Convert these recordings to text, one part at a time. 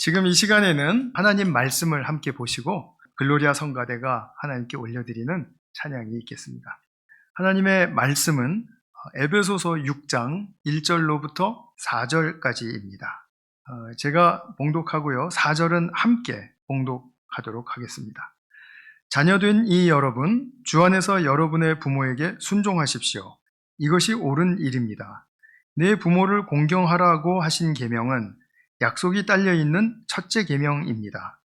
지금 이 시간에는 하나님 말씀을 함께 보시고 글로리아 성가대가 하나님께 올려드리는 찬양이 있겠습니다. 하나님의 말씀은 에베소서 6장 1절로부터 4절까지입니다. 제가 봉독하고요. 4절은 함께 봉독하도록 하겠습니다. 자녀된 이 여러분, 주 안에서 여러분의 부모에게 순종하십시오. 이것이 옳은 일입니다. 내 부모를 공경하라고 하신 계명은 약속이 딸려있는 첫째 계명입니다.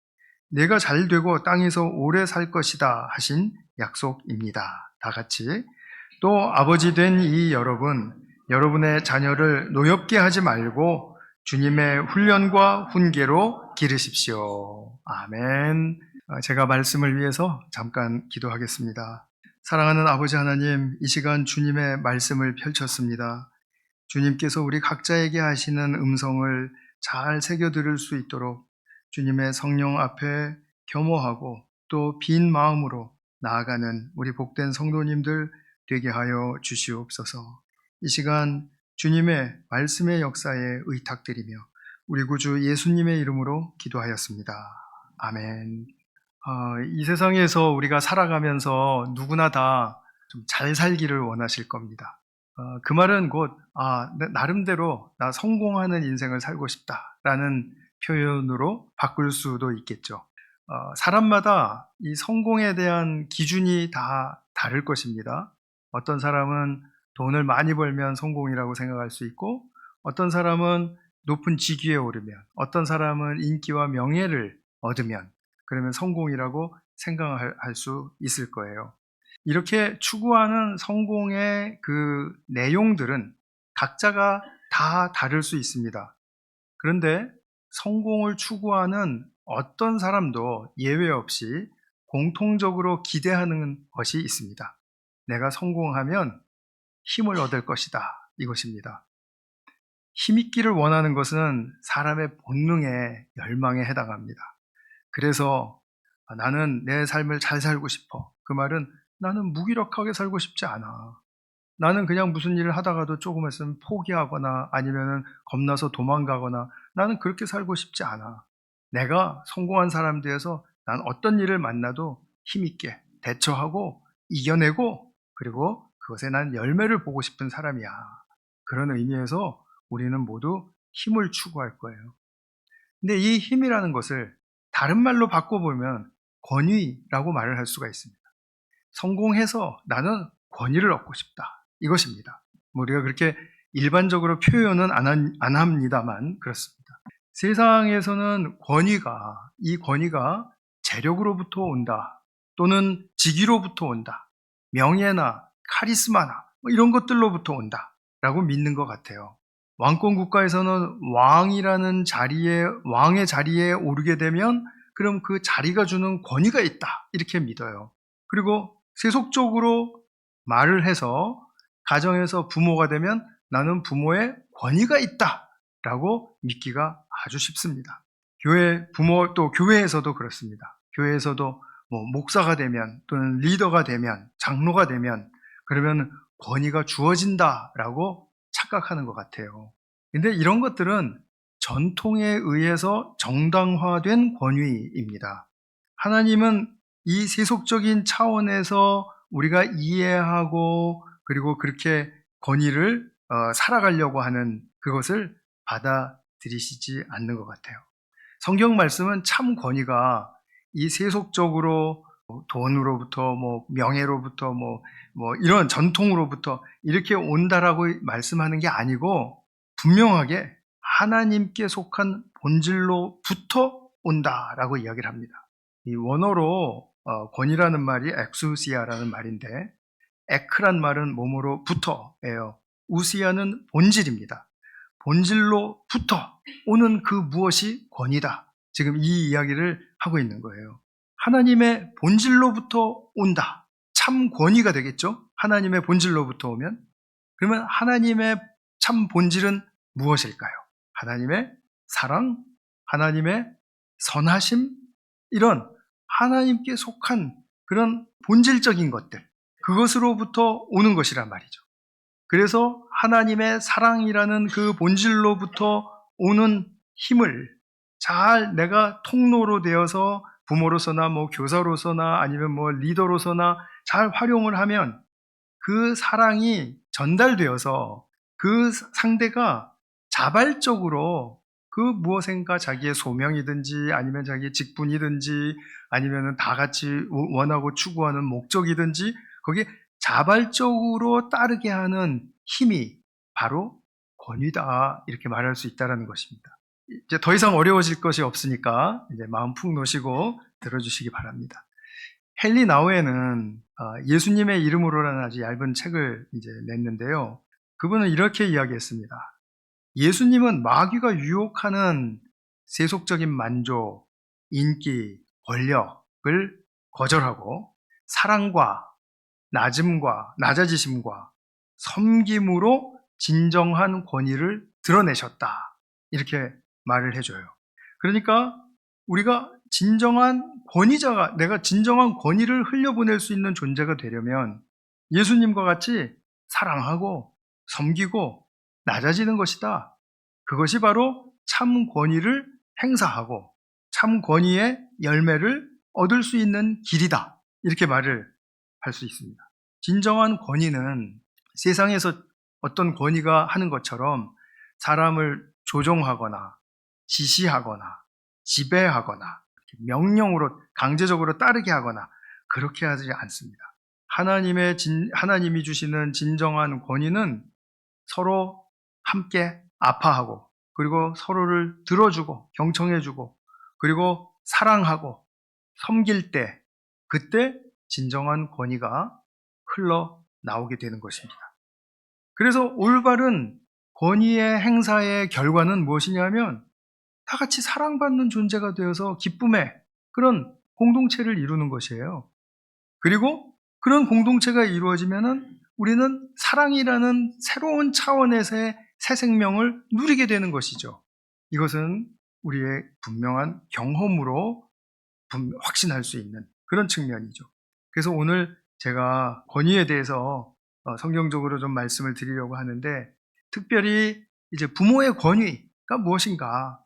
내가 잘 되고 땅에서 오래 살 것이다 하신 약속입니다. 다 같이. 또 아버지 된 이 여러분, 여러분의 자녀를 노엽게 하지 말고 주님의 훈련과 훈계로 기르십시오. 아멘. 제가 말씀을 위해서 잠깐 기도하겠습니다. 사랑하는 아버지 하나님, 이 시간 주님의 말씀을 펼쳤습니다. 주님께서 우리 각자에게 하시는 음성을 잘 새겨 들을 수 있도록 주님의 성령 앞에 겸허하고 또 빈 마음으로 나아가는 우리 복된 성도님들 되게 하여 주시옵소서. 이 시간 주님의 말씀의 역사에 의탁드리며 우리 구주 예수님의 이름으로 기도하였습니다. 아멘. 이 세상에서 우리가 살아가면서 누구나 다 좀 잘 살기를 원하실 겁니다. 그 말은 곧 나름대로 나 성공하는 인생을 살고 싶다라는 표현으로 바꿀 수도 있겠죠. 사람마다 이 성공에 대한 기준이 다 다를 것입니다. 어떤 사람은 돈을 많이 벌면 성공이라고 생각할 수 있고, 어떤 사람은 높은 직위에 오르면, 어떤 사람은 인기와 명예를 얻으면 그러면 성공이라고 생각할 수 있을 거예요. 이렇게 추구하는 성공의 그 내용들은 각자가 다 다를 수 있습니다. 그런데 성공을 추구하는 어떤 사람도 예외 없이 공통적으로 기대하는 것이 있습니다. 내가 성공하면 힘을 얻을 것이다. 이것입니다. 힘있기를 원하는 것은 사람의 본능의 열망에 해당합니다. 그래서 나는 내 삶을 잘 살고 싶어. 그 말은 나는 무기력하게 살고 싶지 않아. 나는 그냥 무슨 일을 하다가도 조금 있으면 포기하거나 아니면 겁나서 도망가거나 나는 그렇게 살고 싶지 않아. 내가 성공한 사람들에서 난 어떤 일을 만나도 힘있게 대처하고 이겨내고 그리고 그것에 난 열매를 보고 싶은 사람이야. 그런 의미에서 우리는 모두 힘을 추구할 거예요. 근데 이 힘이라는 것을 다른 말로 바꿔보면 권위라고 말을 할 수가 있습니다. 성공해서 나는 권위를 얻고 싶다. 이것입니다. 우리가 그렇게 일반적으로 표현은 안 합니다만 그렇습니다. 세상에서는 이 권위가 재력으로부터 온다. 또는 직위로부터 온다. 명예나 카리스마나 이런 것들로부터 온다. 라고 믿는 것 같아요. 왕권 국가에서는 왕의 자리에 오르게 되면 그럼 그 자리가 주는 권위가 있다. 이렇게 믿어요. 그리고 세속적으로 말을 해서 가정에서 부모가 되면 나는 부모의 권위가 있다 라고 믿기가 아주 쉽습니다. 또 교회에서도 그렇습니다. 교회에서도 목사가 되면 또는 리더가 되면 장로가 되면 그러면 권위가 주어진다 라고 착각하는 것 같아요. 근데 이런 것들은 전통에 의해서 정당화된 권위입니다. 하나님은 이 세속적인 차원에서 우리가 이해하고 그리고 그렇게 권위를 살아가려고 하는 그것을 받아들이시지 않는 것 같아요. 성경 말씀은 참 권위가 이 세속적으로 돈으로부터 명예로부터 이런 전통으로부터 이렇게 온다라고 말씀하는 게 아니고 분명하게 하나님께 속한 본질로부터 온다라고 이야기를 합니다. 이 원어로 권위라는 말이 엑수시아라는 말인데 에크란 말은 몸으로부터예요. 우시아는 본질입니다. 본질로부터 오는 그 무엇이 권위다. 지금 이 이야기를 하고 있는 거예요. 하나님의 본질로부터 온다. 참 권위가 되겠죠? 하나님의 본질로부터 오면. 그러면 하나님의 참 본질은 무엇일까요? 하나님의 사랑, 하나님의 선하심, 이런 하나님께 속한 그런 본질적인 것들, 그것으로부터 오는 것이란 말이죠. 그래서 하나님의 사랑이라는 그 본질로부터 오는 힘을 잘 내가 통로로 되어서 부모로서나 뭐 교사로서나 아니면 뭐 리더로서나 잘 활용을 하면 그 사랑이 전달되어서 그 상대가 자발적으로 그 무엇인가 자기의 소명이든지 아니면 자기의 직분이든지 아니면 다 같이 원하고 추구하는 목적이든지 거기에 자발적으로 따르게 하는 힘이 바로 권위다, 이렇게 말할 수 있다는 것입니다. 이제 더 이상 어려워질 것이 없으니까 이제 마음 푹 놓으시고 들어주시기 바랍니다. 헨리 나우에는 예수님의 이름으로라는 아주 얇은 책을 이제 냈는데요. 그분은 이렇게 이야기했습니다. 예수님은 마귀가 유혹하는 세속적인 만족, 인기, 권력을 거절하고 사랑과 낮아지심과 섬김으로 진정한 권위를 드러내셨다, 이렇게 말을 해줘요. 그러니까 우리가 진정한 권위자가, 내가 진정한 권위를 흘려보낼 수 있는 존재가 되려면 예수님과 같이 사랑하고 섬기고 낮아지는 것이다. 그것이 바로 참 권위를 행사하고 참 권위의 열매를 얻을 수 있는 길이다, 이렇게 말을 할 수 있습니다. 진정한 권위는 세상에서 어떤 권위가 하는 것처럼 사람을 조종하거나 지시하거나 지배하거나 명령으로 강제적으로 따르게 하거나 그렇게 하지 않습니다. 하나님이 주시는 진정한 권위는 서로 함께 아파하고 그리고 서로를 들어주고 경청해주고 그리고 사랑하고 섬길 때, 그때 진정한 권위가 흘러나오게 되는 것입니다. 그래서 올바른 권위의 행사의 결과는 무엇이냐면 다 같이 사랑받는 존재가 되어서 기쁨의 그런 공동체를 이루는 것이에요. 그리고 그런 공동체가 이루어지면은 우리는 사랑이라는 새로운 차원에서의 새 생명을 누리게 되는 것이죠. 이것은 우리의 분명한 경험으로 확신할 수 있는 그런 측면이죠. 그래서 오늘 제가 권위에 대해서 성경적으로 좀 말씀을 드리려고 하는데, 특별히 이제 부모의 권위가 무엇인가,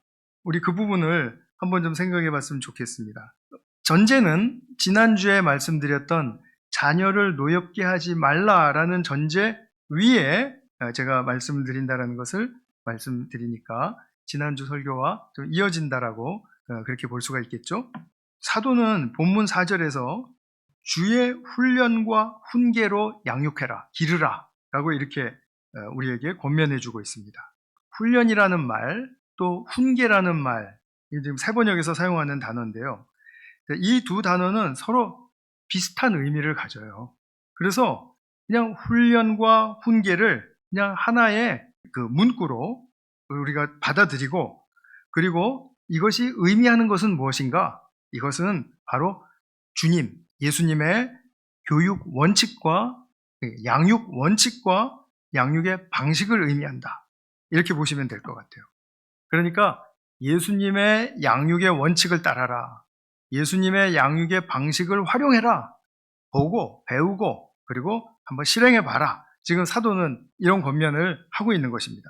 우리 그 부분을 한번 좀 생각해 봤으면 좋겠습니다. 전제는 지난주에 말씀드렸던 자녀를 노엽게 하지 말라라는 전제 위에 제가 말씀을 드린다는 것을 말씀드리니까 지난주 설교와 좀 이어진다라고 그렇게 볼 수가 있겠죠. 사도는 본문 4절에서 주의 훈련과 훈계로 양육해라, 기르라 라고 이렇게 우리에게 권면해 주고 있습니다. 훈련이라는 말, 또 훈계라는 말, 지금 세번역에서 사용하는 단어인데요. 이 두 단어는 서로 비슷한 의미를 가져요. 그래서 그냥 훈련과 훈계를 그냥 하나의 그 문구로 우리가 받아들이고, 그리고 이것이 의미하는 것은 무엇인가? 이것은 바로 주님, 예수님의 교육 원칙과 양육 원칙과 양육의 방식을 의미한다, 이렇게 보시면 될 것 같아요. 그러니까 예수님의 양육의 원칙을 따라라, 예수님의 양육의 방식을 활용해라, 보고 배우고 그리고 한번 실행해 봐라. 지금 사도는 이런 권면을 하고 있는 것입니다.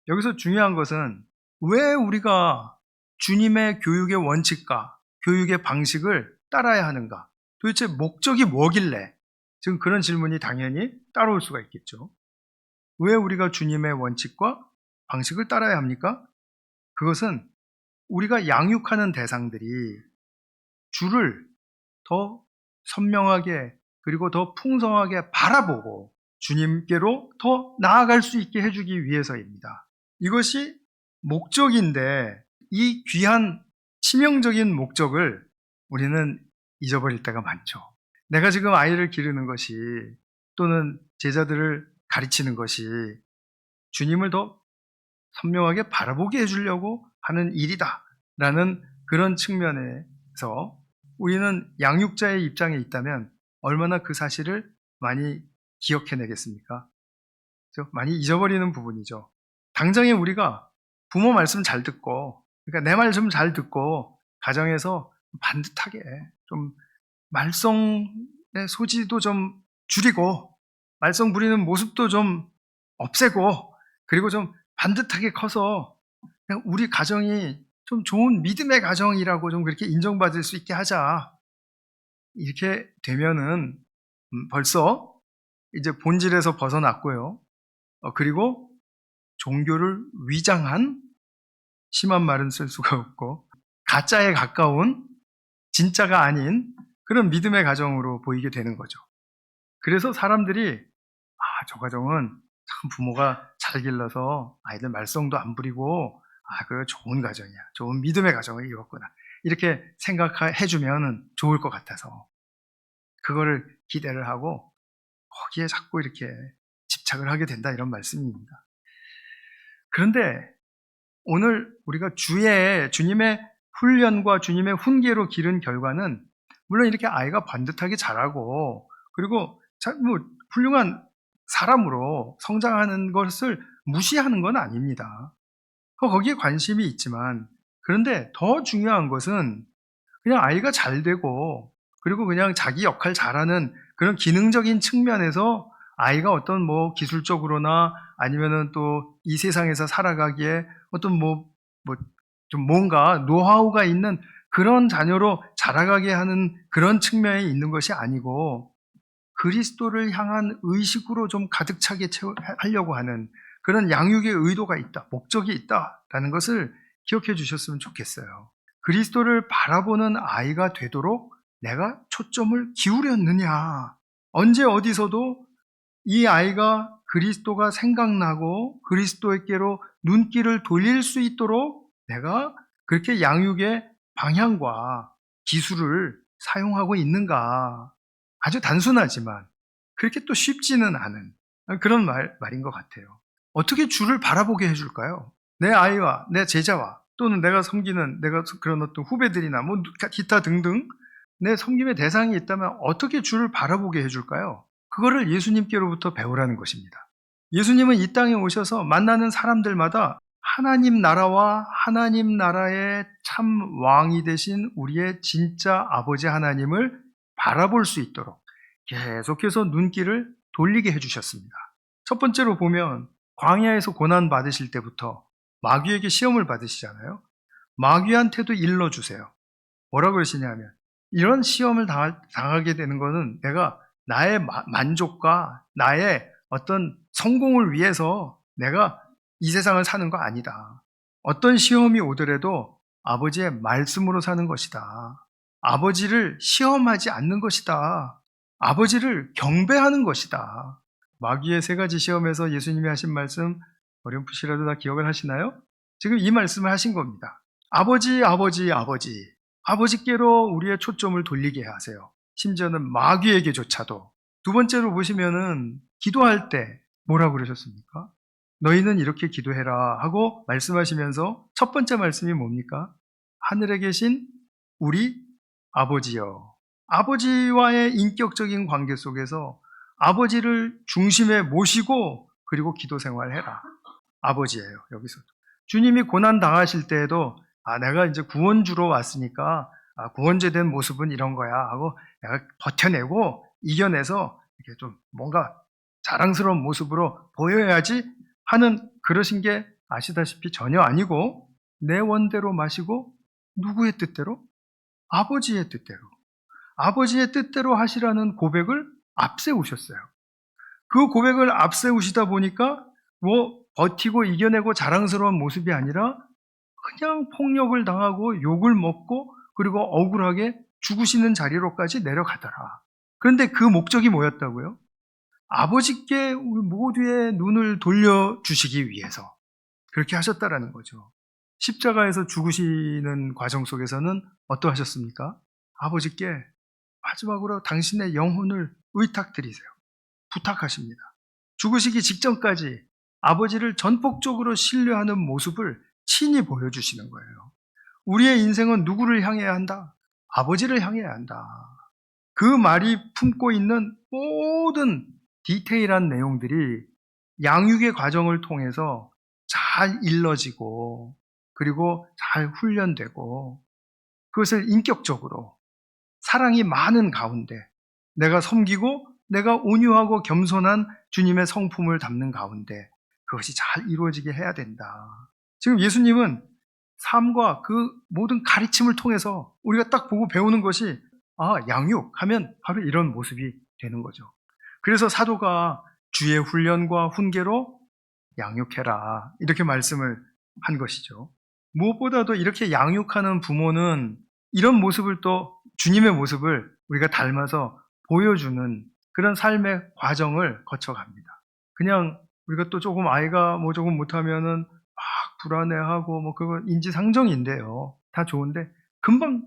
여기서 중요한 것은 왜 우리가 주님의 교육의 원칙과 교육의 방식을 따라야 하는가? 도대체 목적이 뭐길래? 지금 그런 질문이 당연히 따라올 수가 있겠죠. 왜 우리가 주님의 원칙과 방식을 따라야 합니까? 그것은 우리가 양육하는 대상들이 주를 더 선명하게 그리고 더 풍성하게 바라보고 주님께로 더 나아갈 수 있게 해주기 위해서입니다. 이것이 목적인데 이 귀한 치명적인 목적을 우리는 잊어버릴 때가 많죠. 내가 지금 아이를 기르는 것이 또는 제자들을 가르치는 것이 주님을 더 선명하게 바라보게 해주려고 하는 일이다 라는 그런 측면에서 우리는 양육자의 입장에 있다면 얼마나 그 사실을 많이 기억해내겠습니까? 많이 잊어버리는 부분이죠. 당장에 우리가 부모 말씀 잘 듣고, 그러니까 내 말 좀 잘 듣고 가정에서 반듯하게 좀 말썽의 소지도 좀 줄이고 말썽 부리는 모습도 좀 없애고 그리고 좀 반듯하게 커서 그냥 우리 가정이 좀 좋은 믿음의 가정이라고 좀 그렇게 인정받을 수 있게 하자. 이렇게 되면은 벌써 이제 본질에서 벗어났고요. 그리고 종교를 위장한, 심한 말은 쓸 수가 없고 가짜에 가까운, 진짜가 아닌 그런 믿음의 가정으로 보이게 되는 거죠. 그래서 사람들이 저 가정은 참 부모가 잘 길러서 아이들 말썽도 안 부리고 그 좋은 가정이야. 좋은 믿음의 가정을 이뤘구나. 이렇게 생각해 주면 좋을 것 같아서 그거를 기대를 하고 거기에 자꾸 이렇게 집착을 하게 된다, 이런 말씀입니다. 그런데 오늘 우리가 주님의 훈련과 주님의 훈계로 기른 결과는 물론 이렇게 아이가 반듯하게 자라고 그리고 훌륭한 사람으로 성장하는 것을 무시하는 건 아닙니다. 거기에 관심이 있지만, 그런데 더 중요한 것은 그냥 아이가 잘 되고 그리고 그냥 자기 역할 잘하는 그런 기능적인 측면에서 아이가 어떤 기술적으로나 아니면은 또 이 세상에서 살아가기에 어떤 좀 뭔가 노하우가 있는 그런 자녀로 자라가게 하는 그런 측면이 있는 것이 아니고 그리스도를 향한 의식으로 좀 가득 차게 하려고 하는 그런 양육의 의도가 있다, 목적이 있다라는 것을 기억해 주셨으면 좋겠어요. 그리스도를 바라보는 아이가 되도록 내가 초점을 기울였느냐. 언제 어디서도 이 아이가 그리스도가 생각나고 그리스도에게로 눈길을 돌릴 수 있도록 내가 그렇게 양육의 방향과 기술을 사용하고 있는가. 아주 단순하지만 그렇게 또 쉽지는 않은 그런 말인 것 같아요. 어떻게 주를 바라보게 해줄까요? 내 아이와 내 제자와 또는 내가 섬기는 내가 그런 어떤 후배들이나 기타 등등 내 섬김의 대상이 있다면 어떻게 주를 바라보게 해줄까요? 그거를 예수님께로부터 배우라는 것입니다. 예수님은 이 땅에 오셔서 만나는 사람들마다 하나님 나라와 하나님 나라의 참 왕이 되신 우리의 진짜 아버지 하나님을 바라볼 수 있도록 계속해서 눈길을 돌리게 해주셨습니다. 첫 번째로 보면 광야에서 고난 받으실 때부터 마귀에게 시험을 받으시잖아요. 마귀한테도 일러주세요. 뭐라고 그러시냐면 이런 시험을 당하게 되는 것은 내가 나의 만족과 나의 어떤 성공을 위해서 내가 이 세상을 사는 거 아니다. 어떤 시험이 오더라도 아버지의 말씀으로 사는 것이다. 아버지를 시험하지 않는 것이다. 아버지를 경배하는 것이다. 마귀의 세 가지 시험에서 예수님이 하신 말씀 어렴풋이라도 다 기억을 하시나요? 지금 이 말씀을 하신 겁니다. 아버지, 아버지, 아버지. 아버지께로 우리의 초점을 돌리게 하세요. 심지어는 마귀에게조차도. 두 번째로 보시면은 기도할 때 뭐라고 그러셨습니까? 너희는 이렇게 기도해라 하고 말씀하시면서 첫 번째 말씀이 뭡니까? 하늘에 계신 우리 아버지여. 아버지와의 인격적인 관계 속에서 아버지를 중심에 모시고 그리고 기도 생활해라. 아버지예요, 여기서. 주님이 고난 당하실 때에도 내가 이제 구원주로 왔으니까 구원제 된 모습은 이런 거야 하고 내가 버텨내고 이겨내서 이렇게 좀 뭔가 자랑스러운 모습으로 보여야지 하는 그러신 게 아시다시피 전혀 아니고 내 원대로 마시고 누구의 뜻대로? 아버지의 뜻대로. 아버지의 뜻대로 하시라는 고백을 앞세우셨어요. 그 고백을 앞세우시다 보니까 버티고 이겨내고 자랑스러운 모습이 아니라 그냥 폭력을 당하고 욕을 먹고 그리고 억울하게 죽으시는 자리로까지 내려가더라. 그런데 그 목적이 뭐였다고요? 아버지께 우리 모두의 눈을 돌려주시기 위해서 그렇게 하셨다라는 거죠. 십자가에서 죽으시는 과정 속에서는 어떠하셨습니까? 아버지께 마지막으로 당신의 영혼을 의탁드리세요. 부탁하십니다. 죽으시기 직전까지 아버지를 전폭적으로 신뢰하는 모습을 친히 보여주시는 거예요. 우리의 인생은 누구를 향해야 한다? 아버지를 향해야 한다. 그 말이 품고 있는 모든 디테일한 내용들이 양육의 과정을 통해서 잘 일러지고 그리고 잘 훈련되고 그것을 인격적으로 사랑이 많은 가운데 내가 섬기고 내가 온유하고 겸손한 주님의 성품을 담는 가운데 그것이 잘 이루어지게 해야 된다. 지금 예수님은 삶과 그 모든 가르침을 통해서 우리가 딱 보고 배우는 것이 양육하면 바로 이런 모습이 되는 거죠. 그래서 사도가 주의 훈련과 훈계로 양육해라 이렇게 말씀을 한 것이죠. 무엇보다도 이렇게 양육하는 부모는 이런 모습을 또 주님의 모습을 우리가 닮아서 보여주는 그런 삶의 과정을 거쳐갑니다. 그냥 우리가 또 조금 아이가 뭐 조금 못하면은 막 불안해하고 뭐 그거 인지상정인데요. 다 좋은데 금방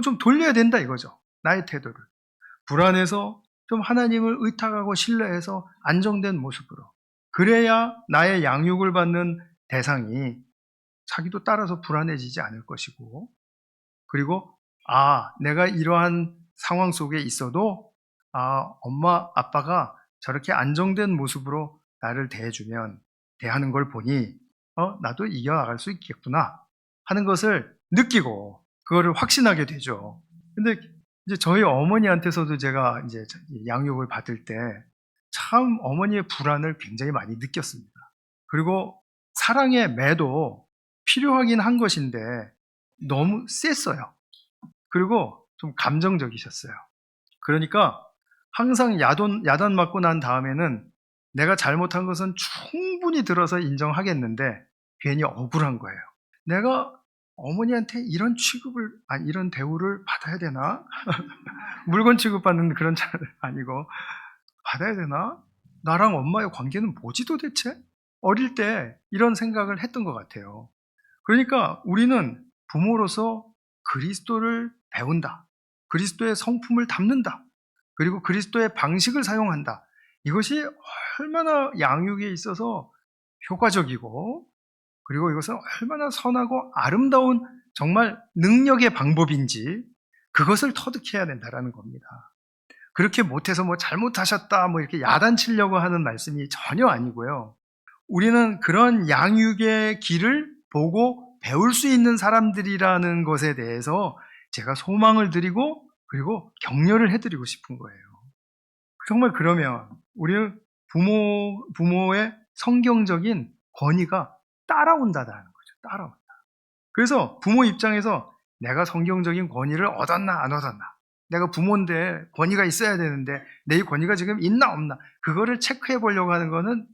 좀 돌려야 된다 이거죠. 나의 태도를. 불안해서 좀 하나님을 의탁하고 신뢰해서 안정된 모습으로. 그래야 나의 양육을 받는 대상이 자기도 따라서 불안해지지 않을 것이고, 그리고 내가 이러한 상황 속에 있어도 엄마 아빠가 저렇게 안정된 모습으로 나를 대하는 걸 보니 나도 이겨나갈 수 있겠구나 하는 것을 느끼고 그거를 확신하게 되죠. 근데 이제 저희 어머니한테서도 제가 이제 양육을 받을 때 참 어머니의 불안을 굉장히 많이 느꼈습니다. 그리고 사랑의 매도 필요하긴 한 것인데 너무 셌어요. 그리고 좀 감정적이셨어요. 그러니까 항상 야단 맞고 난 다음에는 내가 잘못한 것은 충분히 들어서 인정하겠는데 괜히 억울한 거예요. 내가 어머니한테 이런 이런 대우를 받아야 되나? 물건 취급받는 그런 차는 아니고 받아야 되나? 나랑 엄마의 관계는 뭐지 도대체? 어릴 때 이런 생각을 했던 것 같아요. 그러니까 우리는 부모로서 그리스도를 배운다. 그리스도의 성품을 담는다. 그리고 그리스도의 방식을 사용한다. 이것이 얼마나 양육에 있어서 효과적이고, 그리고 이것은 얼마나 선하고 아름다운 정말 능력의 방법인지 그것을 터득해야 된다라는 겁니다. 그렇게 못해서 뭐 잘못하셨다 뭐 이렇게 야단치려고 하는 말씀이 전혀 아니고요. 우리는 그런 양육의 길을 보고 배울 수 있는 사람들이라는 것에 대해서 제가 소망을 드리고 그리고 격려를 해드리고 싶은 거예요. 정말 그러면 우리는 부모의 성경적인 권위가 따라온다는 거죠. 따라온다. 그래서 부모 입장에서 내가 성경적인 권위를 얻었나 안 얻었나, 내가 부모인데 권위가 있어야 되는데 내 권위가 지금 있나 없나, 그거를 체크해 보려고 하는 거는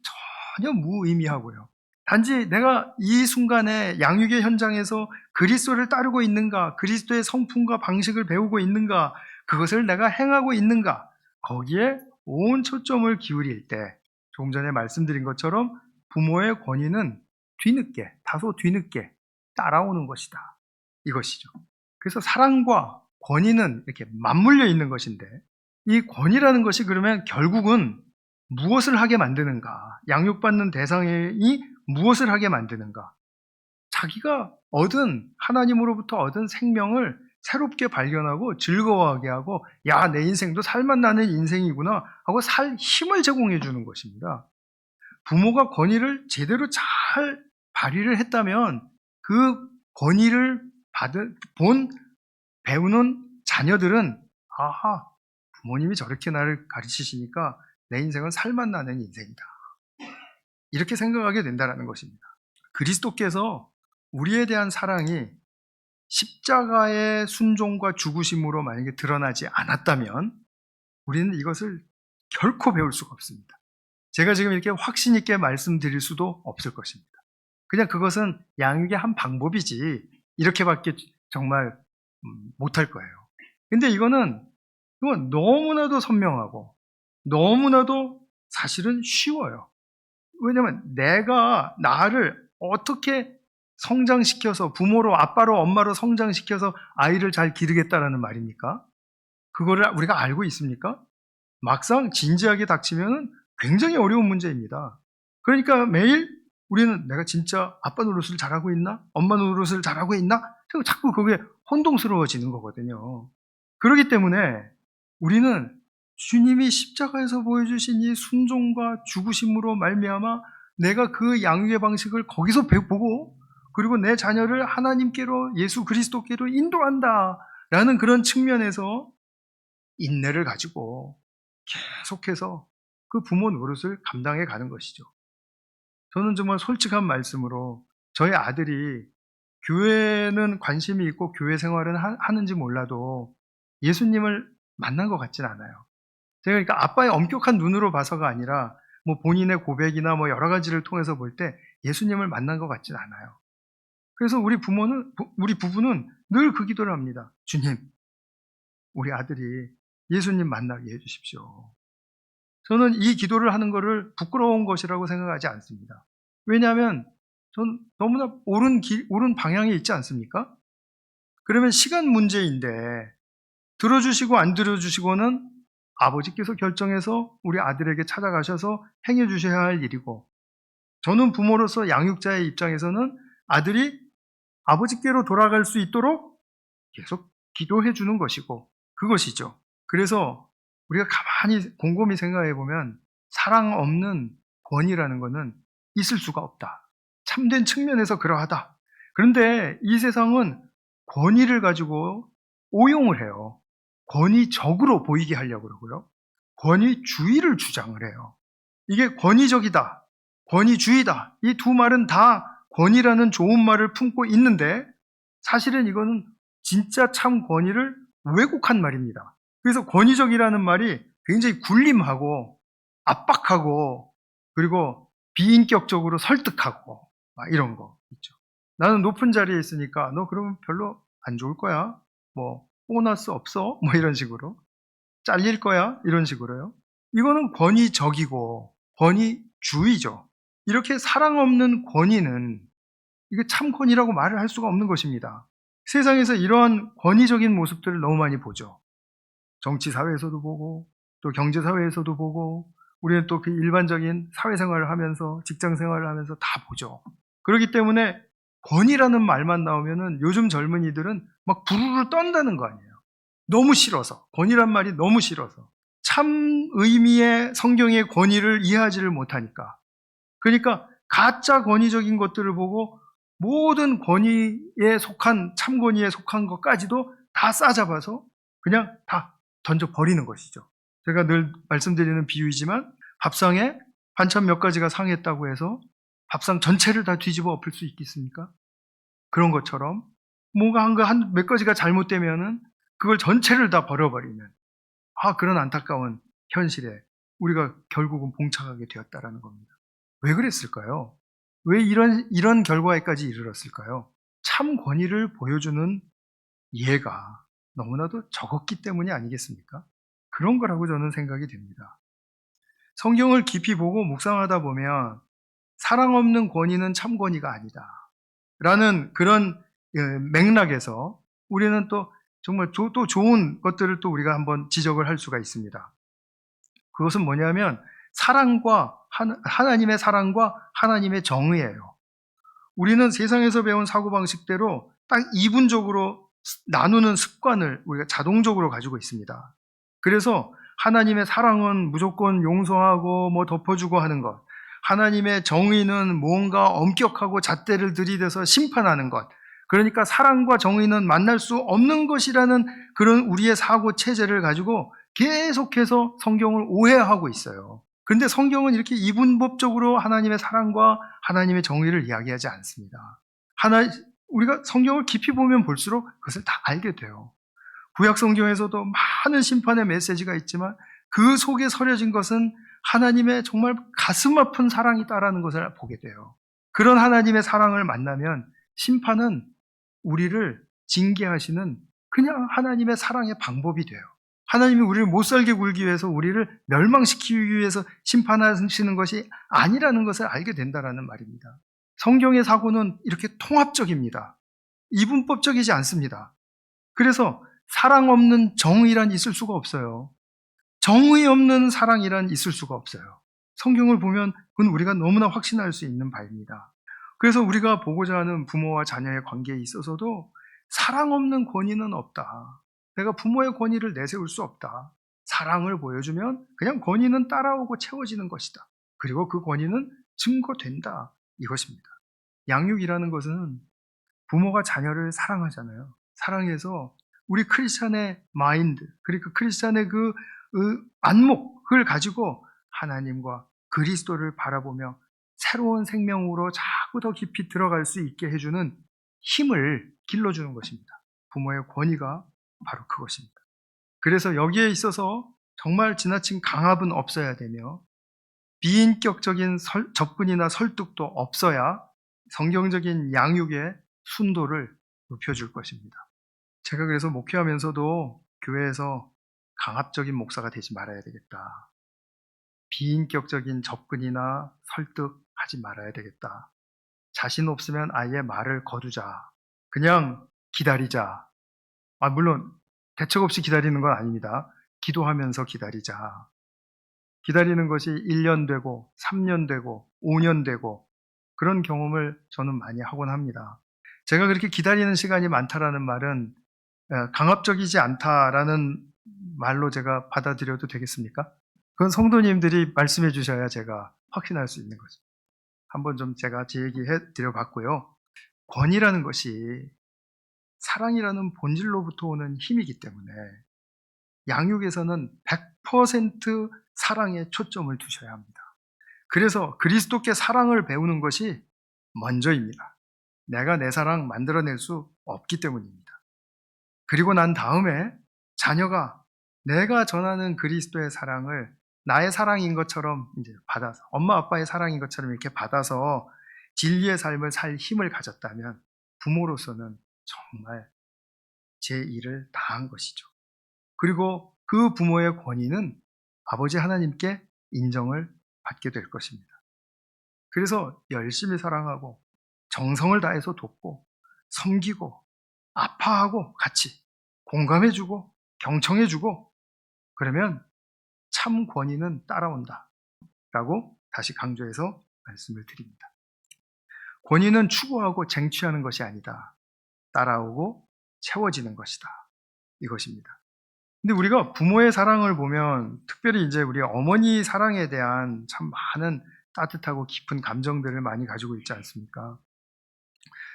전혀 무의미하고요. 단지 내가 이 순간에 양육의 현장에서 그리스도를 따르고 있는가, 그리스도의 성품과 방식을 배우고 있는가, 그것을 내가 행하고 있는가, 거기에 온 초점을 기울일 때 조금 전에 말씀드린 것처럼 부모의 권위는 다소 뒤늦게 따라오는 것이다. 이것이죠. 그래서 사랑과 권위는 이렇게 맞물려 있는 것인데, 이 권위라는 것이 그러면 결국은 무엇을 하게 만드는가? 양육받는 대상이 무엇을 하게 만드는가? 자기가 하나님으로부터 얻은 생명을 새롭게 발견하고 즐거워하게 하고, 내 인생도 살맛나는 인생이구나 하고 살 힘을 제공해 주는 것입니다. 부모가 권위를 제대로 잘 발휘를 했다면 그 권위를 배우는 자녀들은 부모님이 저렇게 나를 가르치시니까 내 인생은 살맛나는 인생이다. 이렇게 생각하게 된다는 것입니다. 그리스도께서 우리에 대한 사랑이 십자가의 순종과 죽으심으로 만약에 드러나지 않았다면 우리는 이것을 결코 배울 수가 없습니다. 제가 지금 이렇게 확신 있게 말씀드릴 수도 없을 것입니다. 그냥 그것은 양육의 한 방법이지 이렇게밖에 정말 못할 거예요. 근데 이건 너무나도 선명하고 너무나도 사실은 쉬워요. 왜냐면 내가 나를 어떻게 성장시켜서 부모로 아빠로 엄마로 성장시켜서 아이를 잘 기르겠다라는 말입니까? 그거를 우리가 알고 있습니까? 막상 진지하게 닥치면 굉장히 어려운 문제입니다. 그러니까 매일 우리는 내가 진짜 아빠 노릇을 잘하고 있나? 엄마 노릇을 잘하고 있나? 자꾸 그게 혼동스러워지는 거거든요. 그렇기 때문에 우리는 주님이 십자가에서 보여주신 이 순종과 죽으심으로 말미암아 내가 그 양육의 방식을 거기서 보고, 그리고 내 자녀를 하나님께로, 예수 그리스도께로 인도한다라는 그런 측면에서 인내를 가지고 계속해서 그 부모 노릇을 감당해 가는 것이죠. 저는 정말 솔직한 말씀으로 저희 아들이 교회는 관심이 있고 교회 생활은 하는지 몰라도 예수님을 만난 것 같진 않아요. 제가 그러니까 아빠의 엄격한 눈으로 봐서가 아니라 뭐 본인의 고백이나 뭐 여러 가지를 통해서 볼 때 예수님을 만난 것 같진 않아요. 그래서 우리 부부는 늘 그 기도를 합니다. 주님, 우리 아들이 예수님 만나게 해주십시오. 저는 이 기도를 하는 것을 부끄러운 것이라고 생각하지 않습니다. 왜냐하면 전 너무나 옳은 방향에 있지 않습니까? 그러면 시간 문제인데 들어주시고 안 들어주시고는 아버지께서 결정해서 우리 아들에게 찾아가셔서 행해 주셔야 할 일이고, 저는 부모로서 양육자의 입장에서는 아들이 아버지께로 돌아갈 수 있도록 계속 기도해 주는 것이고, 그것이죠. 그래서 우리가 가만히 곰곰이 생각해 보면 사랑 없는 권위라는 것은 있을 수가 없다. 참된 측면에서 그러하다. 그런데 이 세상은 권위를 가지고 오용을 해요. 권위적으로 보이게 하려고 그러고요. 권위주의를 주장을 해요. 이게 권위적이다, 권위주의다. 이 두 말은 다 권위라는 좋은 말을 품고 있는데 사실은 이거는 진짜 참 권위를 왜곡한 말입니다. 그래서 권위적이라는 말이 굉장히 굴림하고 압박하고 그리고 비인격적으로 설득하고 막 이런 거 있죠. 나는 높은 자리에 있으니까 너 그러면 별로 안 좋을 거야. 뭐 보너스 없어? 뭐 이런 식으로. 잘릴 거야? 이런 식으로요. 이거는 권위적이고 권위주의죠. 이렇게 사랑 없는 권위는 이게 참 권위라고 말을 할 수가 없는 것입니다. 세상에서 이러한 권위적인 모습들을 너무 많이 보죠. 정치 사회에서도 보고 또 경제 사회에서도 보고 우리는 또 그 일반적인 사회생활을 하면서 직장 생활을 하면서 다 보죠. 그렇기 때문에 권위라는 말만 나오면은 요즘 젊은이들은 막 부르르 떤다는 거 아니에요. 너무 싫어서. 권위란 말이 너무 싫어서. 참 의미의 성경의 권위를 이해하지를 못하니까. 그러니까 가짜 권위적인 것들을 보고 모든 권위에 속한, 참 권위에 속한 것까지도 다 싸잡아서 그냥 다 던져버리는 것이죠. 제가 늘 말씀드리는 비유이지만 밥상에 반찬 몇 가지가 상했다고 해서 밥상 전체를 다 뒤집어 엎을 수 있겠습니까? 그런 것처럼 뭔가 한 몇 가지가 잘못되면은 그걸 전체를 다 버려버리는 그런 안타까운 현실에 우리가 결국은 봉착하게 되었다라는 겁니다. 왜 그랬을까요? 왜 이런 결과에까지 이르렀을까요? 참 권위를 보여주는 예가 너무나도 적었기 때문이 아니겠습니까? 그런 거라고 저는 생각이 됩니다. 성경을 깊이 보고 묵상하다 보면 사랑 없는 권위는 참 권위가 아니다 라는 그런 맥락에서 우리는 또 정말 또 좋은 것들을 또 우리가 한번 지적을 할 수가 있습니다. 그것은 뭐냐면 하나님의 사랑과 하나님의 정의예요. 우리는 세상에서 배운 사고방식대로 딱 이분적으로 나누는 습관을 우리가 자동적으로 가지고 있습니다. 그래서 하나님의 사랑은 무조건 용서하고 뭐 덮어주고 하는 것, 하나님의 정의는 뭔가 엄격하고 잣대를 들이대서 심판하는 것, 그러니까 사랑과 정의는 만날 수 없는 것이라는 그런 우리의 사고 체제를 가지고 계속해서 성경을 오해하고 있어요. 그런데 성경은 이렇게 이분법적으로 하나님의 사랑과 하나님의 정의를 이야기하지 않습니다. 우리가 성경을 깊이 보면 볼수록 그것을 다 알게 돼요. 구약 성경에서도 많은 심판의 메시지가 있지만 그 속에 서려진 것은 하나님의 정말 가슴 아픈 사랑이다라는 것을 보게 돼요. 그런 하나님의 사랑을 만나면 심판은 우리를 징계하시는 그냥 하나님의 사랑의 방법이 돼요. 하나님이 우리를 못살게 굴기 위해서 우리를 멸망시키기 위해서 심판하시는 것이 아니라는 것을 알게 된다는 말입니다. 성경의 사고는 이렇게 통합적입니다. 이분법적이지 않습니다. 그래서 사랑 없는 정의란 있을 수가 없어요. 정의 없는 사랑이란 있을 수가 없어요. 성경을 보면 그건 우리가 너무나 확신할 수 있는 바입니다. 그래서 우리가 보고자 하는 부모와 자녀의 관계에 있어서도 사랑 없는 권위는 없다. 내가 부모의 권위를 내세울 수 없다. 사랑을 보여주면 그냥 권위는 따라오고 채워지는 것이다. 그리고 그 권위는 증거된다. 이것입니다. 양육이라는 것은 부모가 자녀를 사랑하잖아요. 사랑해서 우리 크리스찬의 마인드, 그리고 크리스찬의 그 안목을 가지고 하나님과 그리스도를 바라보며 새로운 생명으로 자꾸 더 깊이 들어갈 수 있게 해주는 힘을 길러주는 것입니다. 부모의 권위가 바로 그것입니다. 그래서 여기에 있어서 정말 지나친 강압은 없어야 되며 비인격적인 접근이나 설득도 없어야 성경적인 양육의 순도를 높여줄 것입니다. 제가 그래서 목회하면서도 교회에서 강압적인 목사가 되지 말아야 되겠다. 비인격적인 접근이나 설득하지 말아야 되겠다. 자신 없으면 아예 말을 거두자. 그냥 기다리자. 물론 대책 없이 기다리는 건 아닙니다. 기도하면서 기다리자. 기다리는 것이 1년 되고 3년 되고 5년 되고 그런 경험을 저는 많이 하곤 합니다. 제가 그렇게 기다리는 시간이 많다라는 말은 강압적이지 않다라는 말로 제가 받아들여도 되겠습니까? 그건 성도님들이 말씀해 주셔야 제가 확신할 수 있는 거죠. 한번 좀 제가 제 얘기해 드려봤고요. 권위라는 것이 사랑이라는 본질로부터 오는 힘이기 때문에 양육에서는 100% 사랑에 초점을 두셔야 합니다. 그래서 그리스도께 사랑을 배우는 것이 먼저입니다. 내가 내 사랑 만들어낼 수 없기 때문입니다. 그리고 난 다음에 자녀가 내가 전하는 그리스도의 사랑을 나의 사랑인 것처럼 이제 받아서, 엄마 아빠의 사랑인 것처럼 이렇게 받아서 진리의 삶을 살 힘을 가졌다면 부모로서는 정말 제 일을 다한 것이죠. 그리고 그 부모의 권위는 아버지 하나님께 인정을 받게 될 것입니다. 그래서 열심히 사랑하고 정성을 다해서 돕고 섬기고 아파하고 같이 공감해주고 경청해주고 그러면 참 권위는 따라온다 라고 다시 강조해서 말씀을 드립니다. 권위는 추구하고 쟁취하는 것이 아니다. 따라오고 채워지는 것이다. 이것입니다. 근데 우리가 부모의 사랑을 보면 특별히 이제 우리 어머니 사랑에 대한 참 많은 따뜻하고 깊은 감정들을 많이 가지고 있지 않습니까?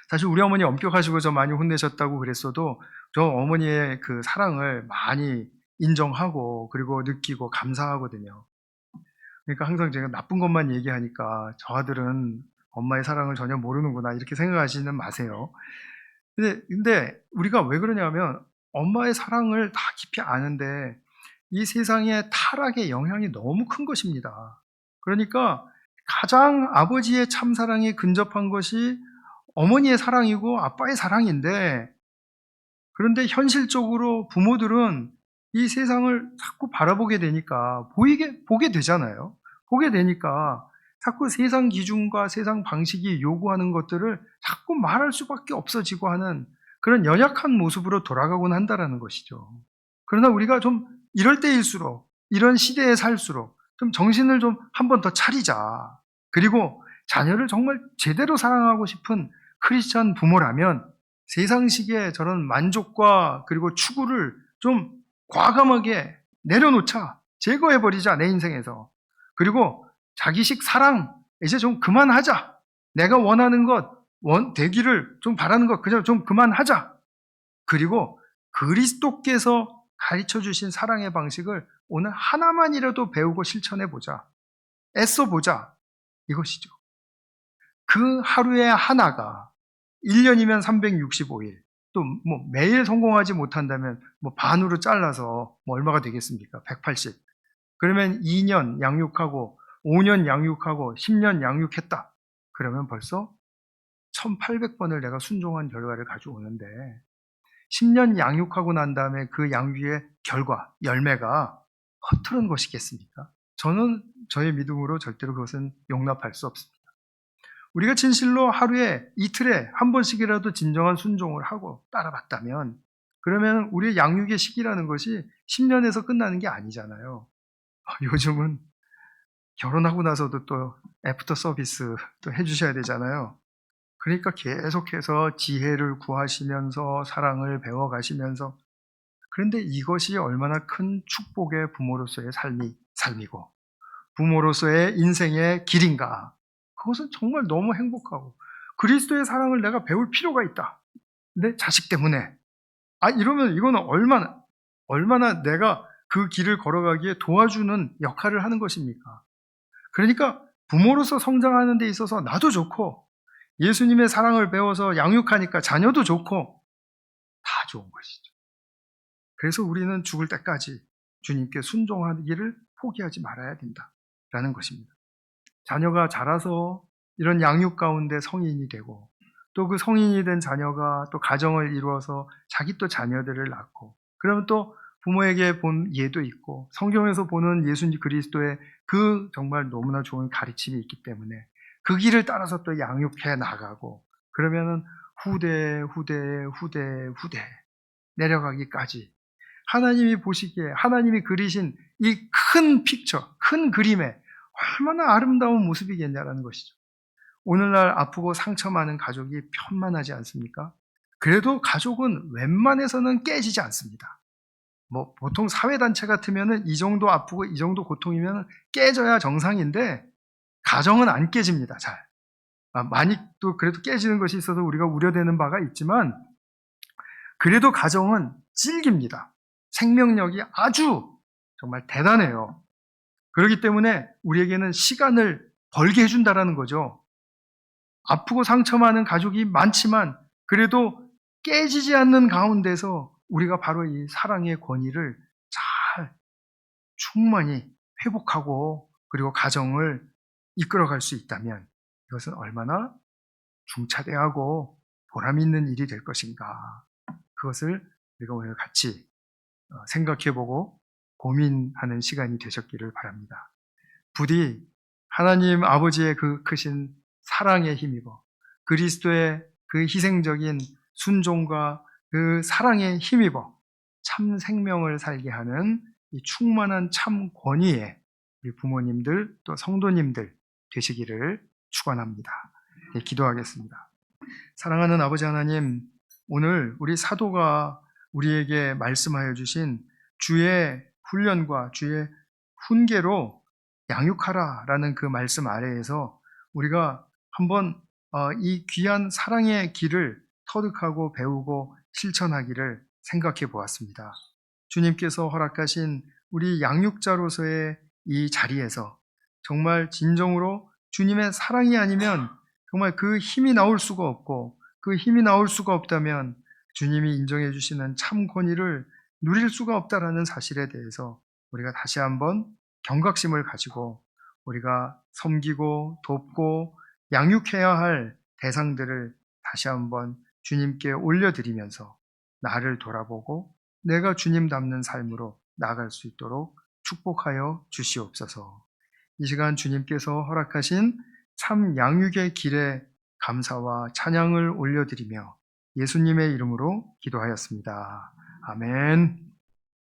사실 우리 어머니 엄격하시고 저 많이 혼내셨다고 그랬어도 저 어머니의 그 사랑을 많이 인정하고 그리고 느끼고 감사하거든요. 그러니까 항상 제가 나쁜 것만 얘기하니까 저 아들은 엄마의 사랑을 전혀 모르는구나 이렇게 생각하시는 마세요. 근데 우리가 왜 그러냐면 엄마의 사랑을 다 깊이 아는데 이 세상의 타락의 영향이 너무 큰 것입니다. 그러니까 가장 아버지의 참사랑에 근접한 것이 어머니의 사랑이고 아빠의 사랑인데 그런데 현실적으로 부모들은 이 세상을 자꾸 바라보게 되니까 보게 되잖아요. 보게 되니까 자꾸 세상 기준과 세상 방식이 요구하는 것들을 자꾸 말할 수밖에 없어지고 하는 그런 연약한 모습으로 돌아가곤 한다라는 것이죠. 그러나 우리가 좀 이럴 때일수록 이런 시대에 살수록 좀 정신을 좀 한 번 더 차리자. 그리고 자녀를 정말 제대로 사랑하고 싶은 크리스찬 부모라면 세상식의 저런 만족과 그리고 추구를 좀 과감하게 내려놓자. 제거해버리자, 내 인생에서. 그리고 자기식 사랑, 이제 좀 그만하자. 내가 원하는 것, 되기를 좀 바라는 것, 그냥 좀 그만하자. 그리고 그리스도께서 가르쳐 주신 사랑의 방식을 오늘 하나만이라도 배우고 실천해보자. 애써보자. 이것이죠. 그 하루의 하나가 1년이면 365일, 또 뭐 매일 성공하지 못한다면 뭐 반으로 잘라서 뭐 얼마가 되겠습니까? 180. 그러면 2년 양육하고 5년 양육하고 10년 양육했다. 그러면 벌써 1800번을 내가 순종한 결과를 가져오는데 10년 양육하고 난 다음에 그 양육의 결과, 열매가 허투른 것이겠습니까? 저는 저의 믿음으로 절대로 그것은 용납할 수 없습니다. 우리가 진실로 하루에 이틀에 한 번씩이라도 진정한 순종을 하고 따라봤다면 그러면 우리의 양육의 시기라는 것이 10년에서 끝나는 게 아니잖아요. 요즘은 결혼하고 나서도 또 애프터 서비스 또 해주셔야 되잖아요. 그러니까 계속해서 지혜를 구하시면서 사랑을 배워가시면서 그런데 이것이 얼마나 큰 축복의 부모로서의 삶이고 부모로서의 인생의 길인가. 그것은 정말 너무 행복하고 그리스도의 사랑을 내가 배울 필요가 있다. 내 자식 때문에. 이러면 이거는 얼마나 내가 그 길을 걸어가기에 도와주는 역할을 하는 것입니까? 그러니까 부모로서 성장하는 데 있어서 나도 좋고 예수님의 사랑을 배워서 양육하니까 자녀도 좋고 다 좋은 것이죠. 그래서 우리는 죽을 때까지 주님께 순종하기를 포기하지 말아야 된다라는 것입니다. 자녀가 자라서 이런 양육 가운데 성인이 되고 또 그 성인이 된 자녀가 또 가정을 이루어서 자기 또 자녀들을 낳고 그러면 또 부모에게 본 예도 있고 성경에서 보는 예수님 그리스도의 그 정말 너무나 좋은 가르침이 있기 때문에 그 길을 따라서 또 양육해 나가고 그러면은 후대 내려가기까지 하나님이 보시기에 하나님이 그리신 이 큰 픽처, 큰 그림에 얼마나 아름다운 모습이겠냐라는 것이죠. 오늘날 아프고 상처 많은 가족이 편만하지 않습니까? 그래도 가족은 웬만해서는 깨지지 않습니다. 뭐 보통 사회단체 같으면은 이 정도 아프고 이 정도 고통이면 깨져야 정상인데 가정은 안 깨집니다. 잘. 많이 또 그래도 깨지는 것이 있어서 우리가 우려되는 바가 있지만 그래도 가정은 질깁니다. 생명력이 아주 정말 대단해요. 그렇기 때문에 우리에게는 시간을 벌게 해준다라는 거죠. 아프고 상처 많은 가족이 많지만 그래도 깨지지 않는 가운데서 우리가 바로 이 사랑의 권위를 잘 충만히 회복하고 그리고 가정을 이끌어갈 수 있다면 이것은 얼마나 중차대하고 보람 있는 일이 될 것인가. 그것을 우리가 오늘 같이 생각해보고 고민하는 시간이 되셨기를 바랍니다. 부디 하나님 아버지의 그 크신 사랑에 힘입어 그리스도의 그 희생적인 순종과 그 사랑에 힘입어 참 생명을 살게 하는 이 충만한 참 권위에 우리 부모님들 또 성도님들 되시기를 축원합니다. 네, 기도하겠습니다. 사랑하는 아버지 하나님, 오늘 우리 사도가 우리에게 말씀하여 주신 주의 훈련과 주의 훈계로 양육하라라는 그 말씀 아래에서 우리가 한번 이 귀한 사랑의 길을 터득하고 배우고 실천하기를 생각해 보았습니다. 주님께서 허락하신 우리 양육자로서의 이 자리에서 정말 진정으로 주님의 사랑이 아니면 정말 그 힘이 나올 수가 없고 그 힘이 나올 수가 없다면 주님이 인정해 주시는 참 권위를 누릴 수가 없다라는 사실에 대해서 우리가 다시 한번 경각심을 가지고 우리가 섬기고 돕고 양육해야 할 대상들을 다시 한번 주님께 올려드리면서 나를 돌아보고 내가 주님 닮는 삶으로 나아갈 수 있도록 축복하여 주시옵소서. 이 시간 주님께서 허락하신 참 양육의 길에 감사와 찬양을 올려드리며 예수님의 이름으로 기도하였습니다. 아멘.